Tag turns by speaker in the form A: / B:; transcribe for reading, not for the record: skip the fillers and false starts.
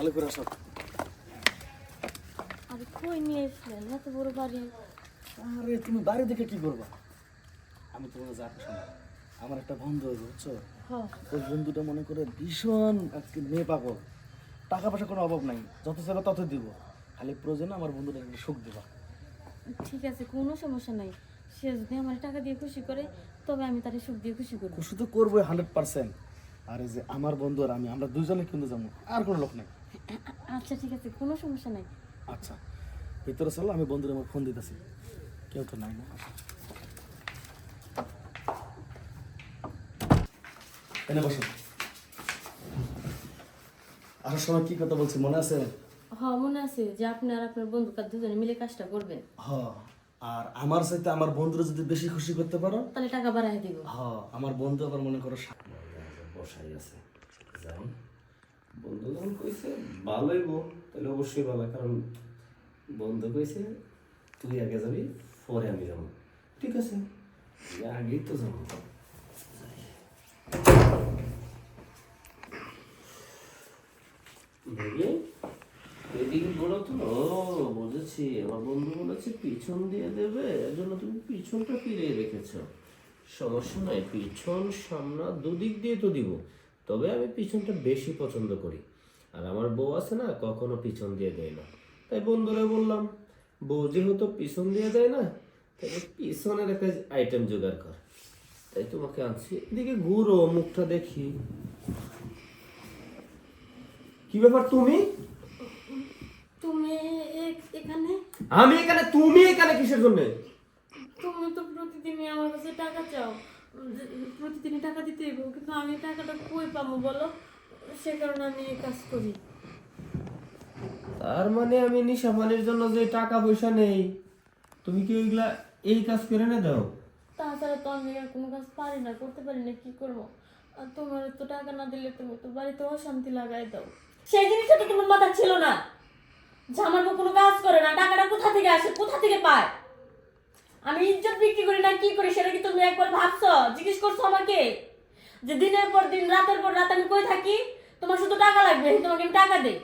A: ভালো করে আসো।
B: আরে কই নিয়ে এসলেন এত বড় বাড়ি?
A: আরে তুমি বাড়ি দেখে কি করবা? আমি তোমাকে যা শোনো, আমার একটা বন্ধু আছে বুঝছো,
B: হ্যাঁ
A: ওই বন্ধুটা মনে করে ভীষণ আজকে মেয়ে পাগল। টাকা পয়সা কোনো অভাব নাই, যত চাইবে তত দিব, খালি প্রয়োজনে আমার বন্ধুটা একটু সুখ দিবা।
B: ঠিক আছে, কোনো সমস্যা নাই। সে যদি আমার টাকা দিয়ে খুশি করে তবে আমি তারে সুখ দিয়ে খুশি করবো।
A: খুশি তো করবোই 100%। আর এই যে আমার বন্ধু আর আমি, আমরা দুজনে কিন্তু যাবো, আর কোনো লোক নাই।
B: আচ্ছা ঠিক আছে, কোনো সমস্যা নাই।
A: আচ্ছা ভিতরে চলো, আমি বন্ধুর আমার ফোন দিতেছি। কেউ তো নাই না। এনে বসো। আসার সময় কি কথা বলছি মনে আছে?
B: হ্যাঁ মনে আছে যে আপনি আর আপনার বন্ধু কার দুজনে মিলে কাজটা করবেন।
A: হ্যাঁ, আর আমার সাথে আমার বন্ধুরা যদি বেশি খুশি করতে পারো
B: তাহলে টাকা বাড়াই দিব।
A: হ্যাঁ, আমার বন্ধু আবার মনে করো বসাই আছে, যাই বন্ধু যখন কইছে ভালোই বল, তাহলে অবশ্যই ভালো, কারণ বন্ধু কইছে তুই আগে যাবি পরে আমি যাবো। ঠিক আছে, আগেই তো যাবো।
C: দেখি এদিকে বলো তো। ও বুঝেছি, আমার বন্ধু বলেছে পিছন দিয়ে দেবে, এর জন্য তুমি পিছনটা ফিরিয়ে রেখেছো। সমস্যা নাই, পিছন সামনা দুদিক দিয়ে তো দিব, তবে আমি পিছনটা বেশি পছন্দ করি। আর আমার বউ আছে না, কখনো পিছন দিয়ে দেয় না, তাই বন্ধুরা বললাম বউ যেহেতু পিছন দিয়ে দেয় না, তাহলে পিছনের একটা আইটেম জোগাড় কর। তাই তোমাকে আনছি, এদিকে ঘুরো, মুখটা দেখি। কি ব্যাপার তুমি?
B: তুমি এখানে?
C: আমি এখানে, তুমি এখানে কিসের জন্য?
B: তুমি তো প্রতিদিনই আমার কাছে টাকা চাও, প্রতিদিনই টাকা দিতে হইব, কিন্তু আমি টাকাটা কই পাবো বলো? সে কারণে আমি এই কাজ করি।
C: তার মানে আমি নিশাপানির জন্য যে টাকা পয়সা নেই, তুমি কি ওইগুলা এই কাজ করে না দাও?
B: তাছাড়া তো আমি আর কোনো কাজ পারি না, করতে পারি না, কি করবো? আর তোমার তো টাকা না দিলে তুমি তো বাড়িতে অশান্তি লাগাই দাও। সেই জিনিসটা তো তোমার মাথা ছিল না যে আমার বউ কোনো কাজ করে না, টাকাটা কোথা থেকে আসে, কোথা থেকে পায়? আমি ইজ্জত বিক্রি করি না কি করি সেটা কি তুমি একবার ভাবছো, জিজ্ঞেস করছো আমাকে? যে দিনের পর দিন রাতের পর রাত আমি কই থাকি, তোমার শুধু টাকা লাগবে, তোমাকে আমি টাকা দেই।